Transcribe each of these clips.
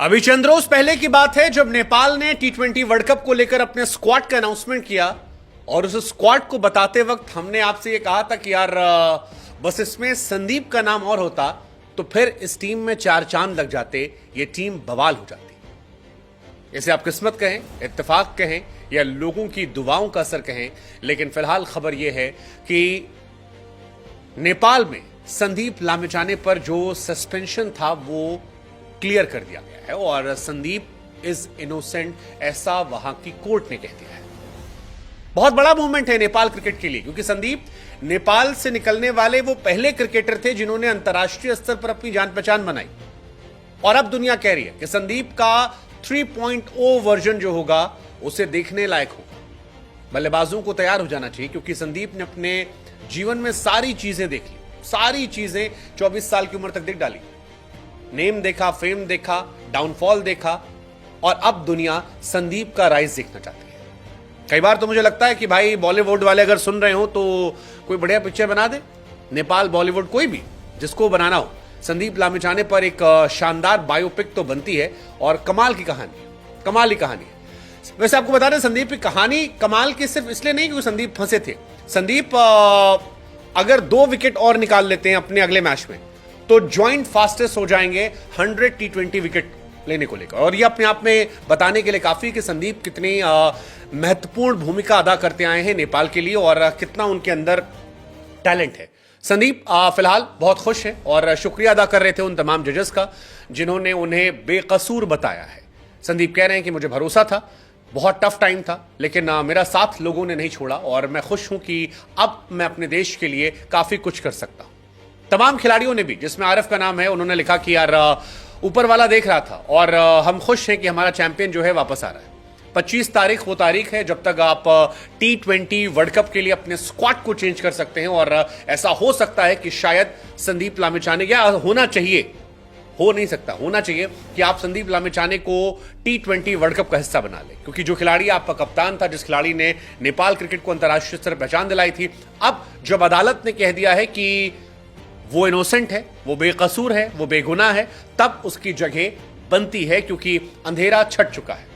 अभी चंद रोज पहले की बात है जब नेपाल ने टी20 वर्ल्ड कप को लेकर अपने स्क्वाड का अनाउंसमेंट किया और उस स्क्वाड को बताते वक्त हमने आपसे ये कहा था कि यार बस इसमें संदीप का नाम और होता तो फिर इस टीम में चार चांद लग जाते, ये टीम बवाल हो जाती। इसे आप किस्मत कहें, इत्तेफाक कहें या लोगों की दुआओं का असर कहें, लेकिन फिलहाल खबर यह है कि नेपाल में संदीप लामिछाने पर जो सस्पेंशन था वो क्लियर कर दिया गया है और संदीप इज इनोसेंट, ऐसा वहां की कोर्ट ने कह दिया है। बहुत बड़ा मूवमेंट है नेपाल क्रिकेट के लिए, क्योंकि संदीप नेपाल से निकलने वाले वो पहले क्रिकेटर थे जिन्होंने अंतर्राष्ट्रीय स्तर पर अपनी जान पहचान बनाई। और अब दुनिया कह रही है कि संदीप का 3.0 वर्जन जो होगा उसे देखने लायक होगा। बल्लेबाजों को तैयार हो जाना चाहिए, क्योंकि संदीप ने अपने जीवन में सारी चीजें देख ली, सारी चीजें 24 साल की उम्र तक देख डाली। नेम देखा, फेम देखा, डाउनफॉल देखा और अब दुनिया संदीप का राइज देखना चाहती है। कई बार तो मुझे लगता है कि भाई बॉलीवुड वाले अगर सुन रहे हो तो कोई बढ़िया पिक्चर बना दे, नेपाल बॉलीवुड कोई भी जिसको बनाना हो, संदीप लामिछाने पर एक शानदार बायोपिक तो बनती है और कमाल की कहानी है, कमाल की कहानी है। वैसे आपको बता दें, संदीप की कहानी कमाल की सिर्फ इसलिए नहीं क्योंकि संदीप फंसे थे। संदीप अगर 2 विकेट और निकाल लेते हैं अपने अगले मैच में तो ज्वाइंट फास्टेस्ट हो जाएंगे 100 टी20 विकेट लेने को लेकर। और ये अपने आप में बताने के लिए काफी कि संदीप कितनी महत्वपूर्ण भूमिका अदा करते आए हैं नेपाल के लिए और कितना उनके अंदर टैलेंट है। संदीप फिलहाल बहुत खुश है और शुक्रिया अदा कर रहे थे उन तमाम जजेस का जिन्होंने उन्हें बेकसूर बताया है। संदीप कह रहे हैं कि मुझे भरोसा था, बहुत टफ टाइम था, लेकिन मेरा साथ लोगों ने नहीं छोड़ा और मैं खुश हूं कि अब मैं अपने देश के लिए काफी कुछ कर सकता हूं। तमाम खिलाड़ियों ने भी, जिसमें आरिफ का नाम है, उन्होंने लिखा कि यार ऊपर वाला देख रहा था और हम खुश हैं कि हमारा चैंपियन जो है वापस आ रहा है। 25 तारीख वो तारीख है जब तक आप टी20 वर्ल्ड कप के लिए अपने स्क्वाड को चेंज कर सकते हैं और ऐसा हो सकता है कि शायद संदीप लामिछाने, या होना चाहिए, हो नहीं सकता, होना चाहिए कि आप संदीप लामिछाने को टी20 वर्ल्ड कप का हिस्सा बना लें, क्योंकि जो खिलाड़ी आपका कप्तान था, जिस खिलाड़ी ने नेपाल क्रिकेट को अंतर्राष्ट्रीय स्तर पर पहचान दिलाई थी, अब जब अदालत ने कह दिया है कि वो इनोसेंट है, वो बेकसूर है, वो बेगुनाह है, तब उसकी जगह बनती है, क्योंकि अंधेरा छट चुका है,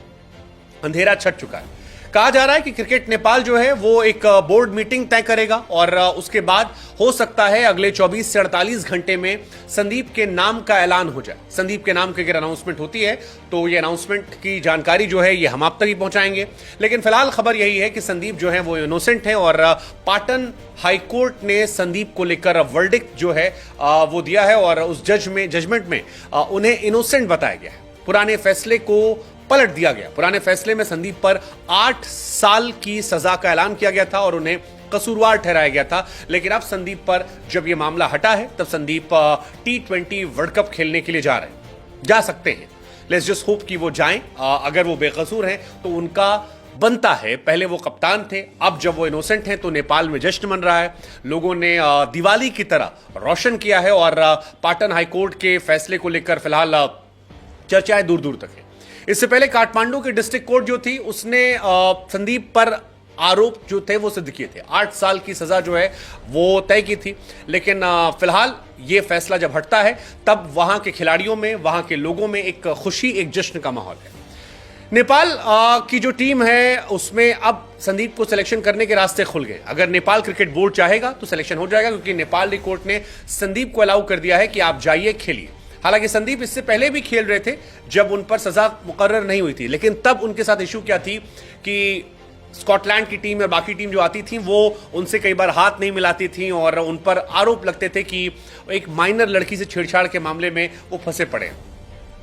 अंधेरा छट चुका है। कहा जा रहा है कि क्रिकेट नेपाल जो है वो एक बोर्ड मीटिंग तय करेगा और उसके बाद हो सकता है अगले 24 से 48 घंटे में संदीप के नाम का ऐलान हो जाए। संदीप के नाम की अगर अनाउंसमेंट होती है तो ये अनाउंसमेंट की जानकारी जो है ये हम आप तक ही पहुंचाएंगे। लेकिन फिलहाल खबर यही है कि संदीप जो है वो इनोसेंट है और पाटन हाईकोर्ट ने संदीप को लेकर वर्डिक्ट जो है वो दिया है और उस जजमेंट में उन्हें इनोसेंट बताया गया है। पुराने फैसले को पलट दिया गया। पुराने फैसले में संदीप पर 8 साल की सजा का ऐलान किया गया था और उन्हें कसूरवार ठहराया गया था। लेकिन अब संदीप पर जब यह मामला हटा है तब संदीप टी20 वर्ल्ड कप खेलने के लिए जा सकते हैं। लेट्स जस्ट होप कि वो जाएं। अगर वो बेकसूर हैं तो उनका बनता है, पहले वो कप्तान थे, अब जब वो इनोसेंट हैं तो नेपाल में जश्न मन रहा है। लोगों ने दिवाली की तरह रोशन किया है और पाटन हाईकोर्ट के फैसले को लेकर फिलहाल चर्चाएं दूर दूर तक है। इससे पहले काठमांडू की डिस्ट्रिक्ट कोर्ट जो थी उसने संदीप पर आरोप जो थे वो सिद्ध किए थे। 8 साल की सजा जो है वो तय की थी। लेकिन फिलहाल ये फैसला जब हटता है तब वहां के खिलाड़ियों में, वहां के लोगों में एक खुशी, एक जश्न का माहौल है। नेपाल की जो टीम है उसमें अब संदीप को सिलेक्शन करने के रास्ते खुल गए। अगर नेपाल क्रिकेट बोर्ड चाहेगा तो सिलेक्शन हो जाएगा, क्योंकि नेपाल कोर्ट ने संदीप को अलाउ कर दिया है कि आप जाइए, खेलिए। हालांकि संदीप इससे पहले भी खेल रहे थे जब उन पर सजा मुकर्रर नहीं हुई थी, लेकिन तब उनके साथ इशू क्या थी कि स्कॉटलैंड की टीम या बाकी टीम जो आती थी वो उनसे कई बार हाथ नहीं मिलाती थी और उन पर आरोप लगते थे कि एक माइनर लड़की से छेड़छाड़ के मामले में वो फंसे पड़े।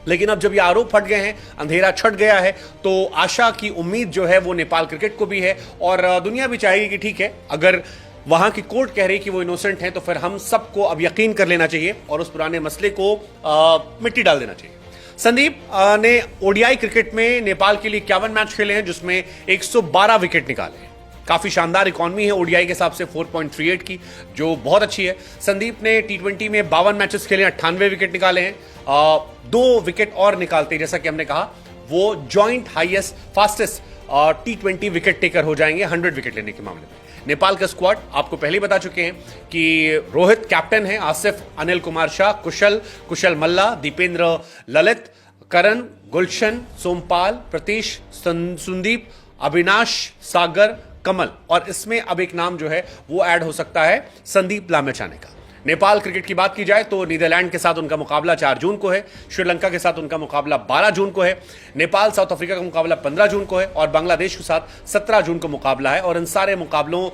लेकिन अब जब ये आरोप हट गए हैं, अंधेरा छट गया है, तो आशा की उम्मीद जो है वो नेपाल क्रिकेट को भी है और दुनिया भी चाहेगी कि ठीक है, अगर वहां की कोर्ट कह रही कि वो इनोसेंट हैं तो फिर हम सबको अब यकीन कर लेना चाहिए और उस पुराने मसले को मिट्टी डाल देना चाहिए। संदीप ने ओडीआई क्रिकेट में नेपाल के लिए 51 मैच खेले हैं, जिसमें 112 विकेट निकाले हैं। काफी शानदार इकॉनमी है ओडीआई के हिसाब से 4.38 की, जो बहुत अच्छी है। संदीप ने टी20 में 52 मैचेस खेले, 98 विकेट निकाले हैं। 2 विकेट और निकालते, जैसा कि हमने कहा, वो जॉइंट हाईएस्ट फास्टेस्ट टी20 विकेट टेकर हो जाएंगे 100 विकेट लेने के मामले में। नेपाल का स्क्वाड आपको पहले ही बता चुके हैं कि रोहित कैप्टन है, आसिफ अनिल कुमार शाह, कुशल मल्ला, दीपेंद्र ललित, करण, गुलशन, सोमपाल, प्रतीश, सुंदीप, अविनाश, सागर, कमल, और इसमें अब एक नाम जो है वो ऐड हो सकता है संदीप लामेछाने का। नेपाल क्रिकेट की बात की जाए तो नीदरलैंड के साथ उनका मुकाबला 4 जून को है, श्रीलंका के साथ उनका मुकाबला 12 जून को है, नेपाल साउथ अफ्रीका का मुकाबला 15 जून को है और बांग्लादेश के साथ 17 जून को मुकाबला है। और इन सारे मुकाबलों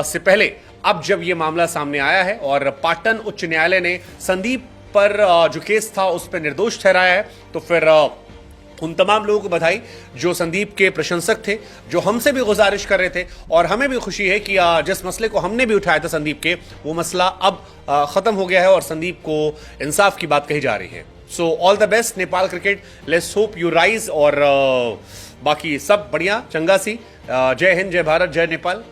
से पहले अब जब यह मामला सामने आया है और पाटन उच्च न्यायालय ने संदीप पर जो केस था उस पर निर्दोष ठहराया है, तो फिर उन तमाम लोगों को बधाई जो संदीप के प्रशंसक थे, जो हमसे भी गुजारिश कर रहे थे। और हमें भी खुशी है कि जिस मसले को हमने भी उठाया था संदीप के, वो मसला अब खत्म हो गया है और संदीप को इंसाफ की बात कही जा रही है। So all the best Nepal cricket, let's hope you rise. और बाकी सब बढ़िया, चंगा सी। जय हिंद, जय भारत, जय नेपाल।